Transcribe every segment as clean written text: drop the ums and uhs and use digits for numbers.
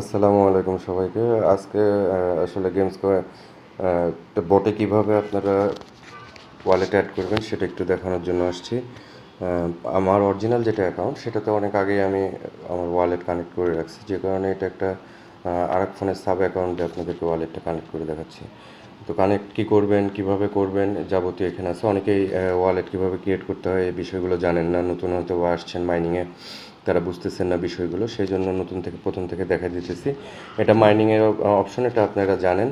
আসসালামু আলাইকুম সবাইকে। আজকে আসলে বটে কিভাবে আপনারা ওয়ালেট অ্যাড করবেন সেটা একটু দেখানোর জন্য আসছি। আমার অরিজিনাল যেটা অ্যাকাউন্ট সেটাতে অনেক আগেই আমি আমার ওয়ালেট কানেক্ট করে রাখছি, যে কারণে এটা একটা আরেক ফোনের সাব অ্যাকাউন্টে আপনাদেরকে ওয়ালেটটা কানেক্ট করে দেখাচ্ছি। তো কানেক্ট কী করবেন, কিভাবে করবেন, যাবতীয় এখানে আছে। অনেকেই ওয়ালেট কীভাবে ক্রিয়েট করতে হয় এই বিষয়গুলো জানেন না, নতুন হয়তো আসছেন মাইনিংয়ে, তারা বুঝতেছেন না বিষয়গুলো, সেই জন্য নতুন থেকে প্রথম থেকে দেখা দিতেছি। এটা মাইনিংয়ের অপশন, এটা আপনারা জানেন।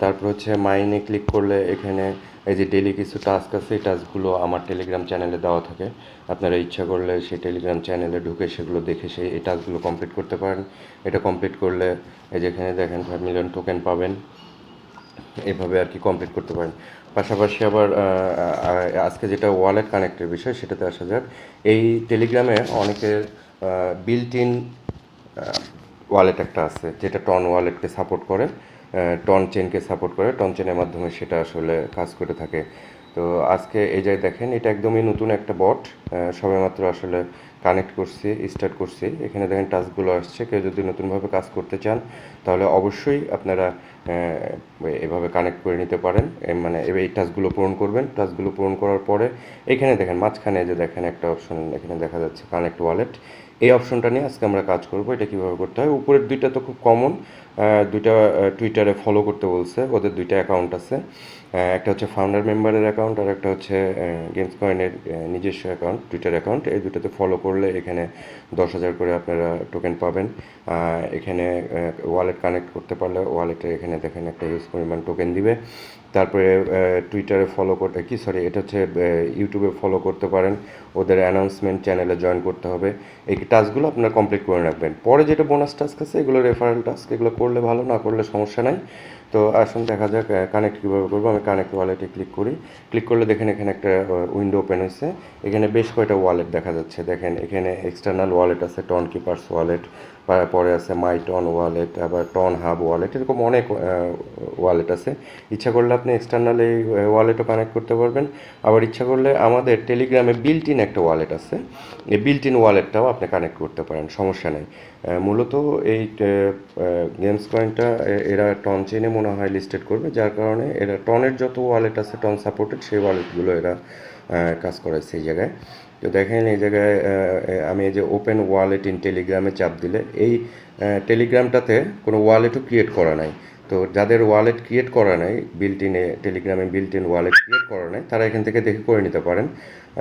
তারপর হচ্ছে মাইনে ক্লিক করলে এখানে এই যে ডেইলি কিছু টাস্ক আছে, এই টাস্কগুলো আমার টেলিগ্রাম চ্যানেলে দেওয়া থাকে। আপনারা ইচ্ছা করলে সেই টেলিগ্রাম চ্যানেলে ঢুকে সেগুলো দেখে এই টাস্কগুলো কমপ্লিট করতে পারেন। এটা কমপ্লিট করলে এই যেখানে দেখেন 5 মিলিয়ন টোকেন পাবেন। এভাবে আর কি কমপ্লিট করতে পারেন। পাশাপাশি আবার আজকে যেটা ওয়ালেট কানেক্টের বিষয় সেটাতে আসা যাক। এই টেলিগ্রামে অনেকের বিল্ট ইন ওয়ালেট একটা আছে, যেটা টন ওয়ালেটকে সাপোর্ট করে, টন চেনকে সাপোর্ট করে, টন চেনের মাধ্যমে সেটা আসলে কাজ করে থাকে। তো আজকে এই যে দেখেন, এটা একদমই নতুন একটা বট, সবেমাত্র আসলে কানেক্ট করছি, স্টার্ট করছি। এখানে দেখেন টাস্কগুলো আসছে। কেউ যদি নতুনভাবে কাজ করতে চান তাহলে অবশ্যই আপনারা এভাবে কানেক্ট করে নিতে পারেন। মানে এই টাস্কগুলো পূরণ করবেন। টাস্কগুলো পূরণ করার পরে এখানে দেখেন মাঝখানে যে দেখেন একটা অপশন এখানে দেখা যাচ্ছে, কানেক্ট ওয়ালেট। এই অপশনটা নিয়ে আজকে আমরা কাজ করব। এটা কীভাবে করতে হয়, উপরের দুইটা তো খুব কমন। দুইটা টুইটারে ফলো করতে বলছে, ওদের দুইটা অ্যাকাউন্ট আছে। একটা হচ্ছে ফাউন্ডার মেম্বারের অ্যাকাউন্ট, আর একটা হচ্ছে গেমস কয়েনের নিজস্ব অ্যাকাউন্ট, টুইটার অ্যাকাউন্ট। এই দুটোতে ফলো করলে এখানে 10,000 করে আপনারা টোকেন পাবেন। এখানে ওয়ালেট কানেক্ট করতে পারলে ওয়ালেটে এখানে দেখেন একটা হিউজ পরিমাণ টোকেন দিবে। তারপরে টুইটারে ফলো করতে এটা হচ্ছে ইউটিউবে ফলো করতে পারেন। ওদের অ্যানাউন্সমেন্ট চ্যানেলে জয়েন করতে হবে। এই টাস্কগুলো আপনারা কমপ্লিট করে রাখবেন। পরে যেটা বোনাস টাস্ক আছে এগুলো রেফারেল টাস্ক, এগুলো করলে ভালো, না করলে সমস্যা নাই। তো আসুন দেখা যাক কানেক্ট কীভাবে করবো। আমি কানেক্ট ওয়ালেটে ক্লিক করি। ক্লিক করলে দেখেন এখানে একটা উইন্ডো ওপেন হয়েছে। এখানে বেশ কয়টা ওয়ালেট দেখা যাচ্ছে। দেখেন এখানে এক্সটার্নাল ওয়ালেট আছে, টন কিপার্স ওয়ালেট, পরে আছে মাই টন ওয়ালেট, আবার টন হাব ওয়ালেট, এরকম অনেক ওয়ালেট আছে। ইচ্ছা করলে আপনি এক্সটার্নাল এই ওয়ালেটও কানেক্ট করতে পারবেন। আবার ইচ্ছা করলে আমাদের টেলিগ্রামে বিল্ট ইন একটা ওয়ালেট আছে, এই বিল্ট ইন ওয়ালেটটাও আপনি কানেক্ট করতে পারেন, সমস্যা নেই। মূলত এই গেমস কয়েনটা এরা টন চেনে মনে হয় লিস্টেড করবে, যার কারণে এরা টনের যত ওয়ালেট আছে টন সাপোর্টেড, সেই ওয়ালেটগুলো এরা কাজ করাচ্ছে এই জায়গায়। তো দেখেন এই জায়গায় আমি এই যে ওপেন ওয়ালেট ইন টেলিগ্রামে চাপ দিলে এই টেলিগ্রামটাতে কোনো ওয়ালেটও ক্রিয়েট করা নাই। তো যাদের ওয়ালেট ক্রিয়েট করা নাই, বিল্ট ইনে টেলিগ্রামে বিল্ট ইন ওয়ালেট ক্রিয়েট করা নাই, তারা এখান থেকে দেখে করে নিতে পারেন।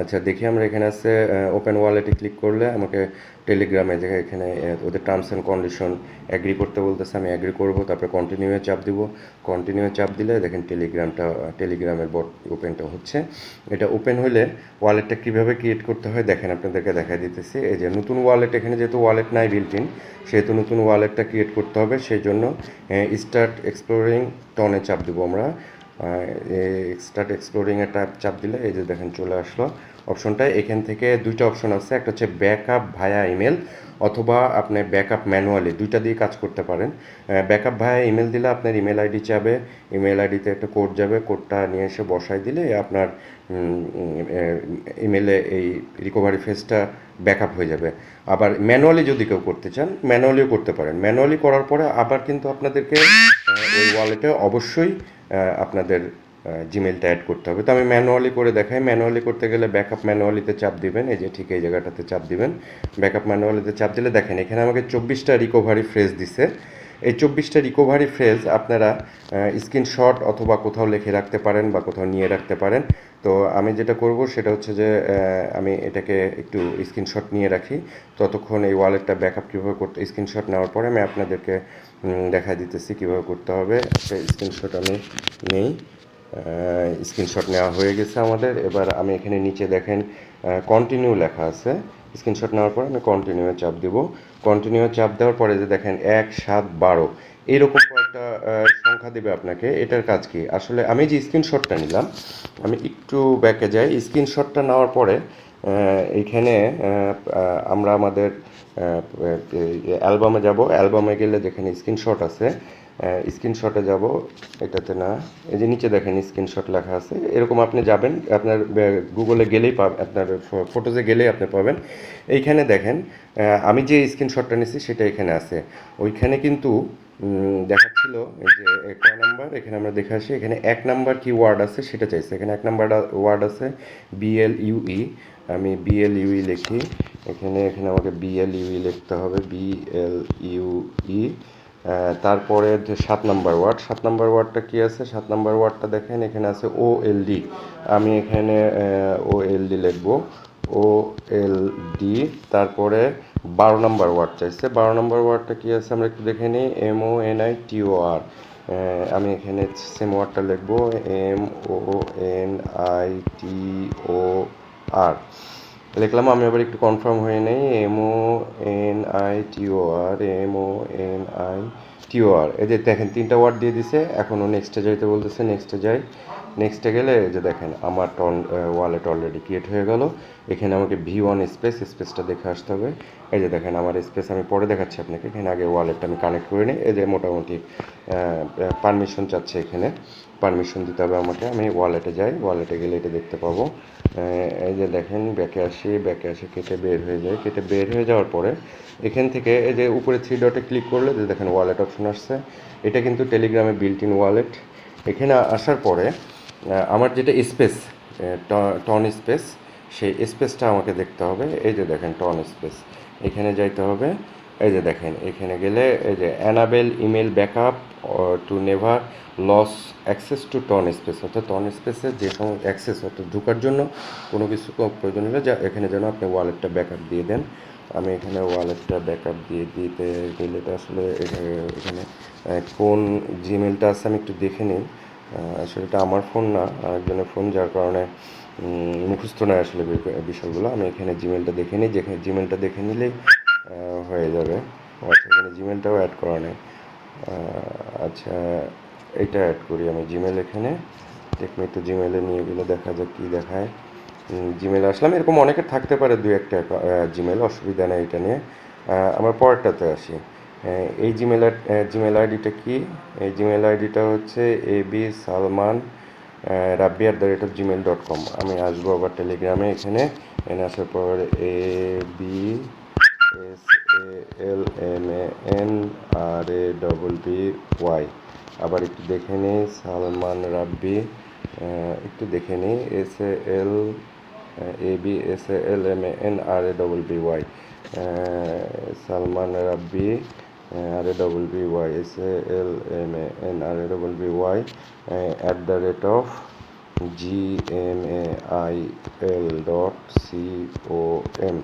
আচ্ছা দেখি আমরা এখানে আছে ওপেন ওয়ালেটে ক্লিক করলে আমাকে টেলিগ্রামে যে এখানে ওদের টার্মস অ্যান্ড কন্ডিশন অ্যাগ্রি করতে বলতেছে, আমি অ্যাগ্রি করব। তারপরে কন্টিনিউয়ে চাপ দিব। কন্টিনিউয়ে চাপ দিলে দেখেন টেলিগ্রামের বট ওপেনটা হচ্ছে। এটা ওপেন হলে ওয়ালেটটা কীভাবে ক্রিয়েট করতে হয় দেখেন, আপনাদেরকে দেখাই দিতেছি। এই যে নতুন ওয়ালেট, এখানে যেহেতু ওয়ালেট নাই বিল্ট ইন, সেহেতু নতুন ওয়ালেটটা ক্রিয়েট করতে হবে। সেই জন্য স্টার্ট এক্সপ্লোরিং টনে চাপ দিব আমরা। স্টার্ট এক্সপ্লোরিংয়ে চাপ দিলে এই যে দেখেন চলে আসলো অপশনটায়। এখান থেকে দুইটা অপশন আছে, একটা হচ্ছে ব্যাকআপ ভায়া ইমেল, অথবা আপনি ব্যাকআপ ম্যানুয়ালি, দুইটা দিয়ে কাজ করতে পারেন। ব্যাকআপ ভায়া ইমেল দিলে আপনার ইমেল আইডি চাবে, ইমেল আইডিতে একটা কোড যাবে, কোডটা নিয়ে এসে বসাই দিলে আপনার ইমেলে এই রিকভারি ফেজটা ব্যাকআপ হয়ে যাবে। আবার ম্যানুয়ালি যদি কেউ করতে চান ম্যানুয়ালিও করতে পারেন। ম্যানুয়ালি করার পরে আবার কিন্তু আপনাদেরকে ওই ওয়ালেটে অবশ্যই আপনাদের জিমেলটা অ্যাড করতে হবে। তো আমি ম্যানুয়ালি করে দেখাই। ম্যানুয়ালি করতে গেলে ব্যাকআপ ম্যানুয়ালিতে চাপ দিবেন, এই যে ঠিক এই জায়গাটাতে চাপ দিবেন। ব্যাকআপ ম্যানুয়ালিতে চাপ দিলে দেখেন এখানে আমাকে 24টা রিকভারি ফ্রেজ দিছে। এই 24টা রিকভারি ফ্রেজ আপনারা স্ক্রিনশট অথবা কোথাও লিখে রাখতে পারেন বা কোথাও নিয়ে রাখতে পারেন। তো আমি যেটা করব সেটা হচ্ছে যে আমি এটাকে একটু স্ক্রিনশট নিয়ে রাখি। ততক্ষণ এই ওয়ালেটটা ব্যাকআপ কীভাবে করতে, স্ক্রিনশট নেওয়ার পরে আমি আপনাদেরকে দেখা দিতেছি কীভাবে করতে হবে। একটা স্ক্রিনশট আমি নেই। স্ক্রিনশট নেওয়া হয়ে গেছে আমাদের। এবার আমি এখানে নিচে দেখেন কন্টিনিউ লেখা আছে। স্ক্রিনশট নেওয়ার পর আমি কন্টিনিউয়ে চাপ দেব। কন্টিনিউ চাপ দেওয়ার পরে যে দেখেন 1, 7, 12 এইরকম কয়েকটা সংখ্যা দেবে আপনাকে। এটার কাজ কি আসলে, আমি যে স্ক্রিনশটটা নিলাম, আমি একটু ব্যাকে যাই। স্ক্রিনশটটা নেওয়ার পরে এইখানে আমরা আমাদের অ্যালবামে যাব। অ্যালবামে গেলে যেখানে স্ক্রিনশট আছে স্ক্রিনশটে যাব, এটাতে না, এই যে নিচে দেখেন স্ক্রিনশট লেখা আছে, এরকম আপনি যাবেন, আপনার গুগলে গেলেই পাবেন, আপনার ফটোজে গেলেই আপনি পাবেন। এইখানে দেখেন আমি যে স্ক্রিনশটটা নিয়েছি সেটা এখানে আছে। ওইখানে কিন্তু দেখাচ্ছিল এই যে কয় নাম্বার, এখানে আমরা দেখে আসি, এখানে 1 নাম্বার কি ওয়ার্ড আছে সেটা চাইছে। এখানে 1 নাম্বার ওয়ার্ড আছে BLUE, আমি BLUE লিখি, এখানে আমাকে BLUE লিখতে হবে, BLUE। তারপরে 7 নাম্বার ওয়ার্ড, 7 নাম্বার ওয়ার্ডটা কি আছে, 7 নাম্বার ওয়ার্ডটা দেখেন এখানে আছে OLD, আমি এখানে OLD লিখবো, OLD। তারপরে 12 নাম্বার ওয়ার্ড চাইছে, 12 নাম্বার ওয়ার্ডটা কি আছে আমরা একটু দেখে নিই, MONITOR, আমি এখানে সেম ওয়ার্ডটা লিখবো, MONITOR লিখলাম। আমি আবার একটু কনফার্ম হয়ে নেই, MONITOR। এই যে দেখেন 3টা ওয়ার্ড দিয়ে দিছে, এখনও নেক্সটে যাইতে বলতেছে, নেক্সটে যাই। নেক্সটে গেলে এই যে দেখেন আমার ওয়ালেট অলরেডি ক্রিয়েট হয়ে গেল। এখানে আমাকে V1 স্পেসটা দেখে আসতে হবে। এই যে দেখেন আমার স্পেস আমি পরে দেখাচ্ছি আপনাকে, এখানে আগে ওয়ালেটটা আমি কানেক্ট করে নিই। এই যে মোটামুটি পারমিশন চাচ্ছে, এখানে পারমিশন দিতে হবে আমাকে। আমি ওয়ালেটে যাই, ওয়ালেটে গেলে এটা দেখতে পাবো। এই যে দেখেন ব্যাকে আসি, কেটে বের হয়ে যায়, কেটে বের হয়ে যাওয়ার পরে এখান থেকে এই যে উপরে 3 ডটে ক্লিক করলে যে দেখেন ওয়ালেট অপশন আসছে। এটা কিন্তু টেলিগ্রামে বিল্ট ইন ওয়ালেট। এখানে আসার পরে আমার যেটা স্পেস, টন স্পেস, সেই স্পেসটা আমাকে দেখতে হবে। এই যে দেখেন টন স্পেস, এখানে যাইতে হবে। এই যে দেখেন এখানে গেলে এই যে enable email backup to never lose access to TON space, অর্থাৎ টন স্পেসের যে সময় অ্যাক্সেস, অর্থাৎ ঢোকার জন্য কোনো কিছু প্রয়োজন হলে যা এখানে যেন আপনি ওয়ালেটটা ব্যাকআপ দিয়ে দেন। আমি এখানে ওয়ালেটটা ব্যাকআপ দিতে গেলে তো আসলে এখানে কোন জিমেলটা আছে আমি একটু দেখে নিই। আসলে এটা আমার ফোন না, আরেকজনের ফোন, যার কারণে মুখস্থ নয় আসলে বিষয়গুলো। আমি এখানে জিমেলটা দেখে নিই, যেখানে জিমেলটা দেখে নিলেই হয়ে যাবে। আচ্ছা, এখানে জিমেলটাও অ্যাড করা নেই। আচ্ছা, এটা অ্যাড করি আমি জিমেল এখানে। দেখুন একটু জিমেলে নিয়ে গেলে দেখা যাক কী দেখায়। জিমেলে আসলাম, এরকম অনেকের থাকতে পারে 2-1টা জিমেল, অসুবিধা নেই এটা নিয়ে। আমার পরেরটাতে আসি। এই জিমেল আইডিটা কি, এই জিমেল আইডিটা হচ্ছে absalman@gmail.com। আমি আসবো আবার টেলিগ্রামে, এখানে আসার পর ABSALMANRABBY, আবার একটু দেখে নিই সালমান রাব্বি, একটু দেখে নিই ABSALMANRABBY, সালমান রাব্বি RABBY SALMANRABBY @gmail.com।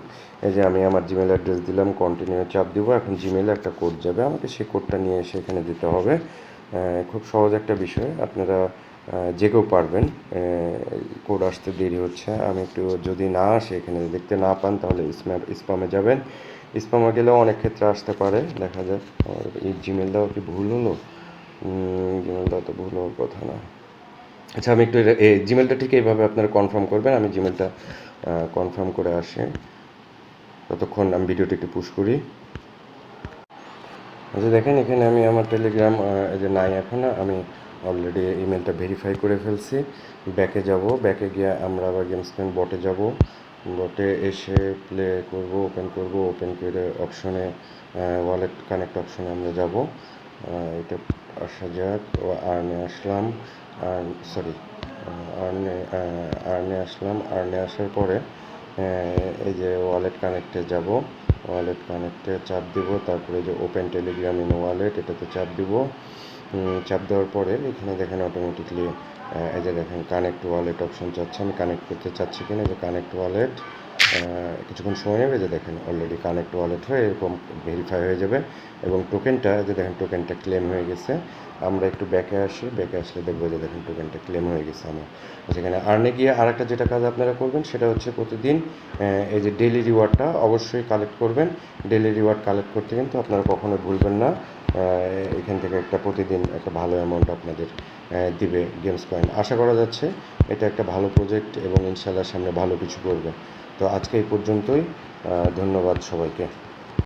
এই যে আমি আমার জিমেল অ্যাড্রেস দিলাম, কন্টিনিউ চাপ দিব। এখন জিমেলে একটা কোড যাবে, আমাকে সেই কোডটা নিয়ে এসে এখানে দিতে হবে। খুব সহজ একটা বিষয়, আপনারা যে কেউ পারবেন। কোড আসতে দেরি হচ্ছে, আমি একটু, যদি না আসে এখানে দেখতে না পান তাহলে স্প্যামে যাবেন। স্প্যামে গেলেও অনেক ক্ষেত্রে আসতে পারে, দেখা যাক। এই জিমেলটাও কি ভুল হলো? জিমেলটা তো ভুল হওয়ার কথা না। আচ্ছা, আমি একটু এই জিমেলটা ঠিক এইভাবে আপনারা কনফার্ম করবেন। আমি জিমেলটা কনফার্ম করে আসি, ততক্ষণ আমি ভিডিওটি একটু পুশ করি। আচ্ছা দেখেন এখানে আমি আমার টেলিগ্রাম এই যে নাই, এখন আমি অলরেডি ইমেলটা ভেরিফাই করে ফেলছি। ব্যাকে যাব, ব্যাকে গিয়ে আমরা আবার গেমসপেন বটে যাব। বটে এসে প্লে করব, ওপেন করে অপশনে ওয়ালেট কানেক্ট অপশনে আমরা যাব। এটা আসা যাক, আর্নে আসলাম, আর্নে আসলাম। আর্নে আসার পরে এই যে ওয়ালেট কানেক্টে যাব, ওয়ালেট কানেক্টে চাপ দিব, তারপরে যে ওপেন টেলিগ্রাম ইন ওয়ালেট এটাতে চাপ দিব। চাপ দেওয়ার পরে এখানে দেখেন অটোমেটিকলি এই যে দেখেন কানেক্ট ওয়ালেট অপশন চাচ্ছে, আমি কানেক্ট করতে চাচ্ছি কিনা, যে কানেক্ট ওয়ালেট। কিছুক্ষণ সময় নেবে, যে দেখেন অলরেডি কানেক্ট ওয়ালেট হয়ে এরকম ভেরিফাই হয়ে যাবে, এবং টোকেনটা যে দেখেন টোকেনটা ক্লেম হয়ে গেছে। আমরা একটু ব্যাকে আসি, ব্যাকে আসলে দেখবো যে দেখেন টোকেনটা ক্লেম হয়ে গেছে আমার। সেখানে আর্নে গিয়ে আরেকটা যেটা কাজ আপনারা করবেন সেটা হচ্ছে প্রতিদিন এই যে ডেইলি রিওয়ার্ডটা অবশ্যই কালেক্ট করবেন। ডেইলি রিওয়ার্ড কালেক্ট করতে কিন্তু আপনারা কখনোই ভুলবেন না। এখান থেকে একটা প্রতিদিন একটা ভালো অ্যামাউন্ট আপনাদের দিবে গেমস কয়েন। আশা করা যাচ্ছে এটা একটা ভালো প্রজেক্ট, এবং ইনশাআল্লাহ সামনে ভালো কিছু করবে। তো আজকে এই পর্যন্তই, ধন্যবাদ সবাইকে।